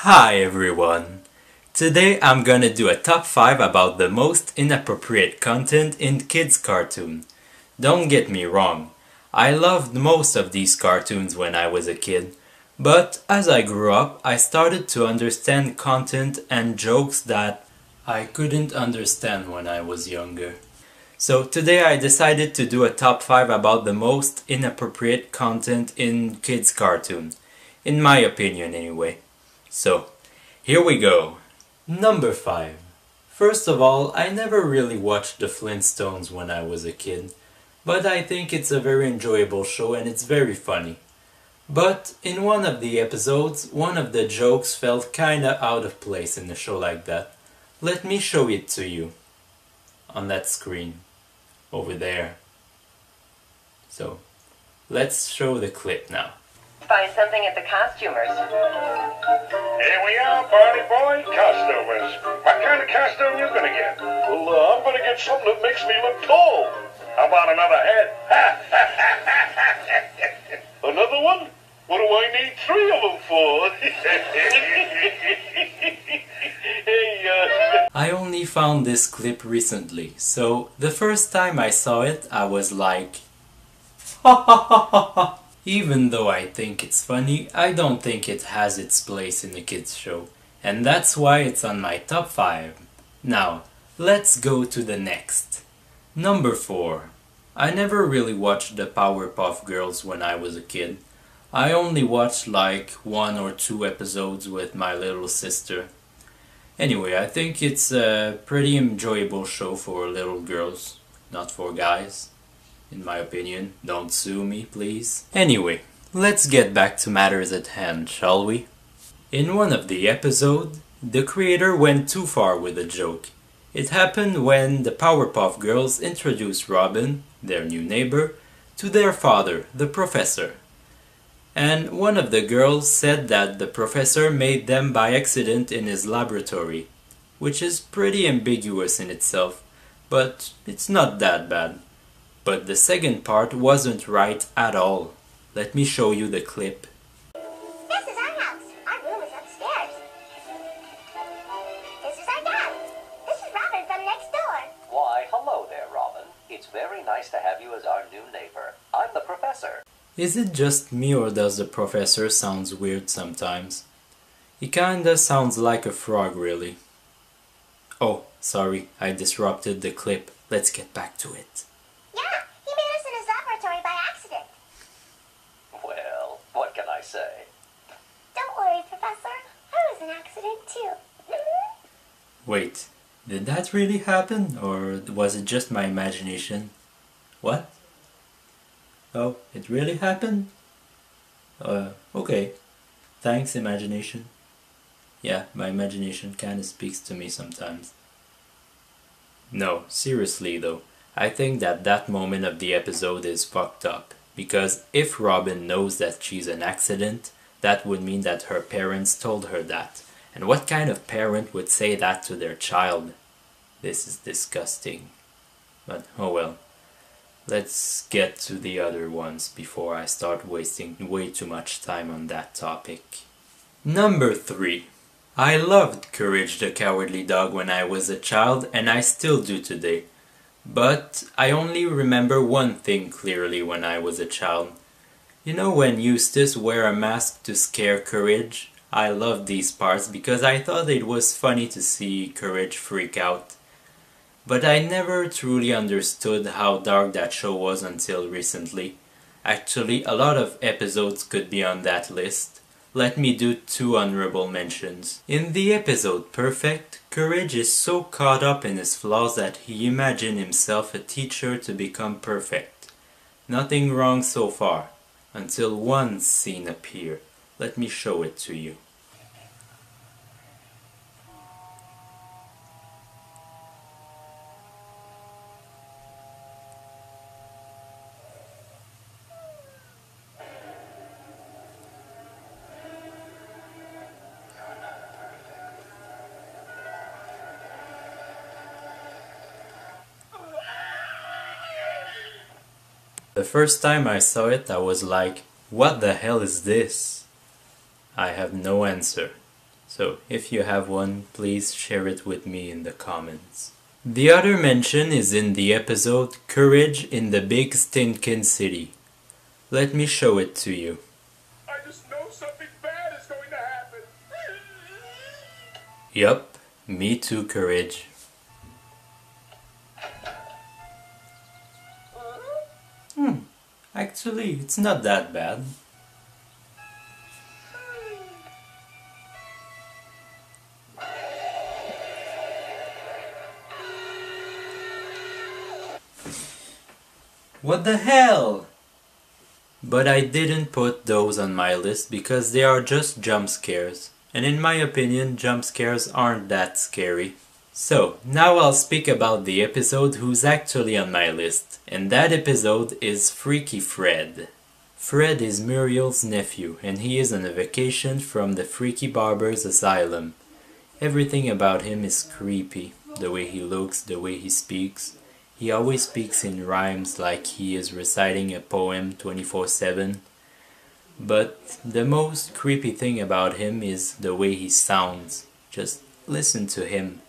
Hi everyone! Today I'm gonna do a top 5 about the most inappropriate content in kids' cartoon. Don't get me wrong, I loved most of these cartoons when I was a kid, but as I grew up I started to understand content and jokes that I couldn't understand when I was younger. So today I decided to do a top 5 about the most inappropriate content in kids' cartoon. In my opinion anyway. So, here we go. Number 5. First of all, I never really watched the Flintstones when I was a kid, but I think it's a very enjoyable show and it's very funny. But in one of the episodes, one of the jokes felt kinda out of place in a show like that. Let me show it to you. On that screen. Over there. So, let's show the clip now. Find something at the costumers. Here we are, party boy, costumers. What kind of costume you gonna get? Well, I'm gonna get something that makes me look tall. How about another head? Another one? What do I need 3 of them for? I only found this clip recently, so the first time I saw it, I was like, ha ha ha ha ha. Even though I think it's funny, I don't think it has its place in a kids show. And that's why it's on my top 5. Now, let's go to the next. Number 4. I never really watched the Powerpuff Girls when I was a kid. I only watched like 1 or 2 episodes with my little sister. Anyway, I think it's a pretty enjoyable show for little girls, not for guys. In my opinion. Don't sue me, please. Anyway, let's get back to matters at hand, shall we? In one of the episodes, the creator went too far with a joke. It happened when the Powerpuff Girls introduced Robin, their new neighbor, to their father, the professor. And one of the girls said that the professor made them by accident in his laboratory, which is pretty ambiguous in itself, but it's not that bad. But the second part wasn't right at all. Let me show you the clip. This is our house. Our room is upstairs. This is our dad. This is Robin from next door. Why, hello there, Robin. It's very nice to have you as our new neighbor. I'm the professor. Is it just me or does the professor sound weird sometimes? He kinda sounds like a frog, really. Oh, sorry, I disrupted the clip. Let's get back to it. Yeah, he made us in his laboratory by accident. Well, what can I say? Don't worry, Professor. I was an accident too. Wait, did that really happen? Or was it just my imagination? What? Oh, it really happened? Okay. Thanks, imagination. Yeah, my imagination kinda speaks to me sometimes. No, seriously though. I think that moment of the episode is fucked up, because if Robin knows that she's an accident, that would mean that her parents told her that. And what kind of parent would say that to their child? This is disgusting. But oh well. Let's get to the other ones before I start wasting way too much time on that topic. Number 3. I loved Courage the Cowardly Dog when I was a child, and I still do today. But I only remember one thing clearly when I was a child. You know when Eustace wear a mask to scare Courage? I loved these parts because I thought it was funny to see Courage freak out. But I never truly understood how dark that show was until recently. Actually, a lot of episodes could be on that list. Let me do 2 honorable mentions. In the episode Perfect, Courage is so caught up in his flaws that he imagined himself a teacher to become perfect. Nothing wrong so far, until one scene appeared. Let me show it to you. The first time I saw it, I was like, what the hell is this? I have no answer. So if you have one, please share it with me in the comments. The other mention is in the episode Courage in the Big Stinkin' City. Let me show it to you. I just know something bad is going to happen. Yup, me too, Courage. Actually, it's not that bad. What the hell? But I didn't put those on my list because they are just jump scares. And in my opinion, jump scares aren't that scary. So, now I'll speak about the episode who's actually on my list. And that episode is Freaky Fred. Fred is Muriel's nephew and he is on a vacation from the Freaky Barber's asylum. Everything about him is creepy. The way he looks, the way he speaks. He always speaks in rhymes like he is reciting a poem 24/7. But the most creepy thing about him is the way he sounds. Just listen to him.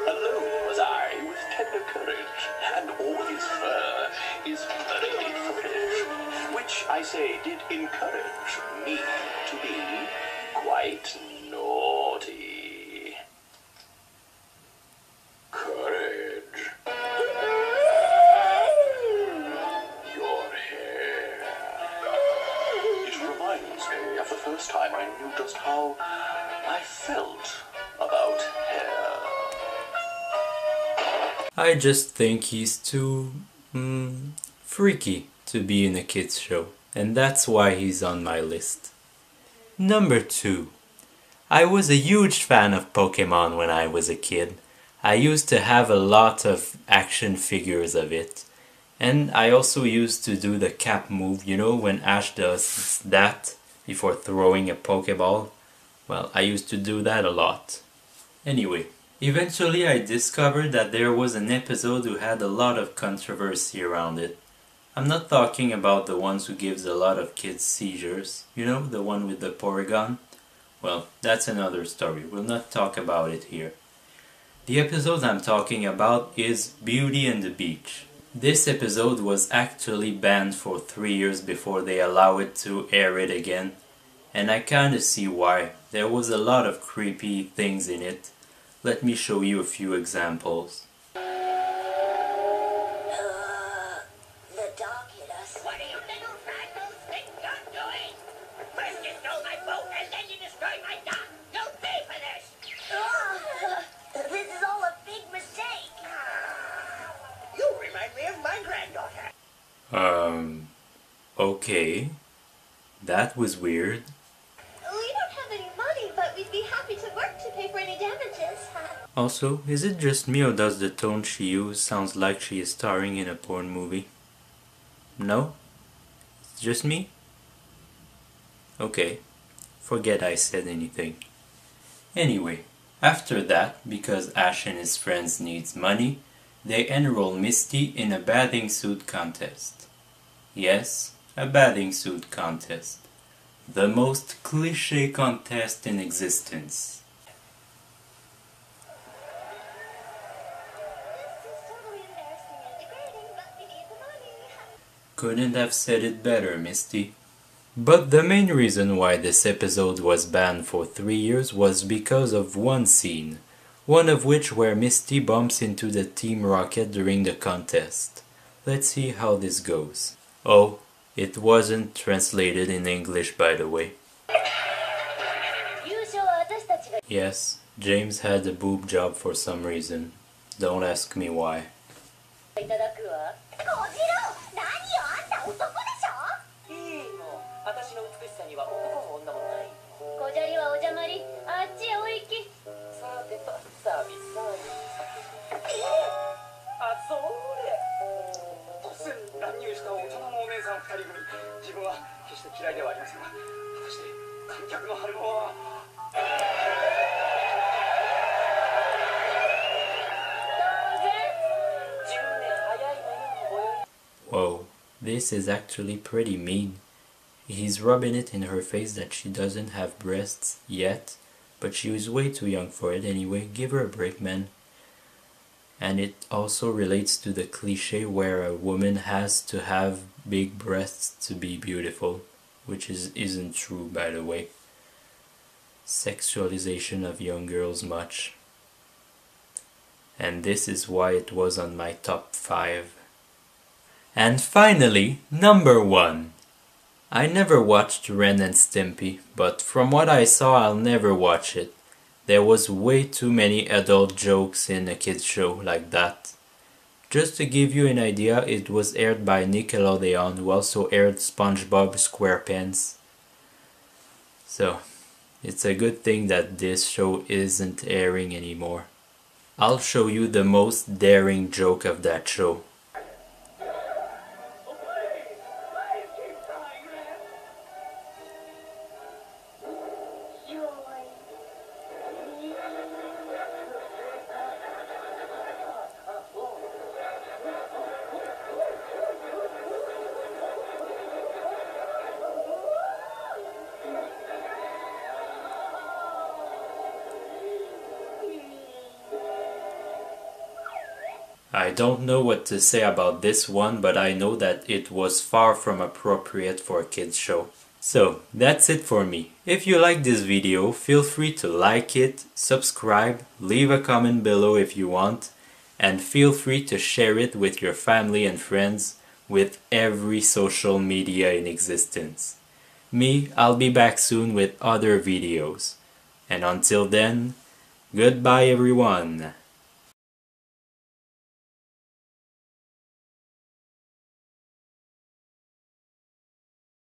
Hello, was I with tender courage, and all his fur is very fresh, which I say did encourage me to be quite naughty. Courage. Your hair. It reminds me of the first time I knew just how I felt about hair. I just think he's too freaky to be in a kids show, and that's why he's on my list. Number 2. I was a huge fan of Pokemon when I was a kid. I used to have a lot of action figures of it. And I also used to do the cap move, you know, when Ash does that before throwing a Pokeball. Well, I used to do that a lot. Anyway, eventually I discovered that there was an episode who had a lot of controversy around it. I'm not talking about the ones who gives a lot of kids seizures, you know, the one with the Porygon. Well, that's another story, we'll not talk about it here. The episode I'm talking about is Beauty and the Beach. This episode was actually banned for 3 years before they allow it to air it again. And I kinda see why. There was a lot of creepy things in it. Let me show you a few examples. The dog hit us. What do you little fragile think you're doing? First you stole my boat and then you destroyed my dock. You'll pay for this. This is all a big mistake. You remind me of my granddaughter. Okay. That was weird. We don't have any money, but we'd be happy to work to pay for any damages. Also, is it just me or does the tone she used sounds like she is starring in a porn movie? No? It's just me? Okay. Forget I said anything. Anyway, after that, because Ash and his friends needs money, they enroll Misty in a bathing suit contest. Yes, a bathing suit contest. The most cliché contest in existence. This is totally embarrassing and degrading, but we need the money. Couldn't have said it better, Misty. But the main reason why this episode was banned for 3 years was because of one scene, one of which where Misty bumps into the Team Rocket during the contest. Let's see how this goes. Oh, it wasn't translated in English, by the way. Yes, James had a boob job for some reason. Don't ask me why. 小次郎、何よ、あんた男でしょ。いいの。私の美しさには男も女もない。小砂利はお邪魔り、あっちへお行き。さてと、サービスサービス。あ、それ。突然乱入した大人のお姉さん2人組。自分は決して嫌いではありませんが、果たして観客の反応は。Whoa, this is actually pretty mean. He's rubbing it in her face that she doesn't have breasts yet, but she was way too young for it anyway. Give her a break, man. And it also relates to the cliche where a woman has to have big breasts to be beautiful, which isn't true, by the way. Sexualization of young girls much. And this is why it was on my top 5. And finally, number 1. I never watched Ren and Stimpy, but from what I saw I'll never watch it. There was way too many adult jokes in a kids show like that. Just to give you an idea, it was aired by Nickelodeon, who also aired SpongeBob SquarePants. So, it's a good thing that this show isn't airing anymore. I'll show you the most daring joke of that show. I don't know what to say about this one, but I know that it was far from appropriate for a kids show. So, that's it for me. If you like this video, feel free to like it, subscribe, leave a comment below if you want, and feel free to share it with your family and friends with every social media in existence. Me, I'll be back soon with other videos. And until then, goodbye everyone!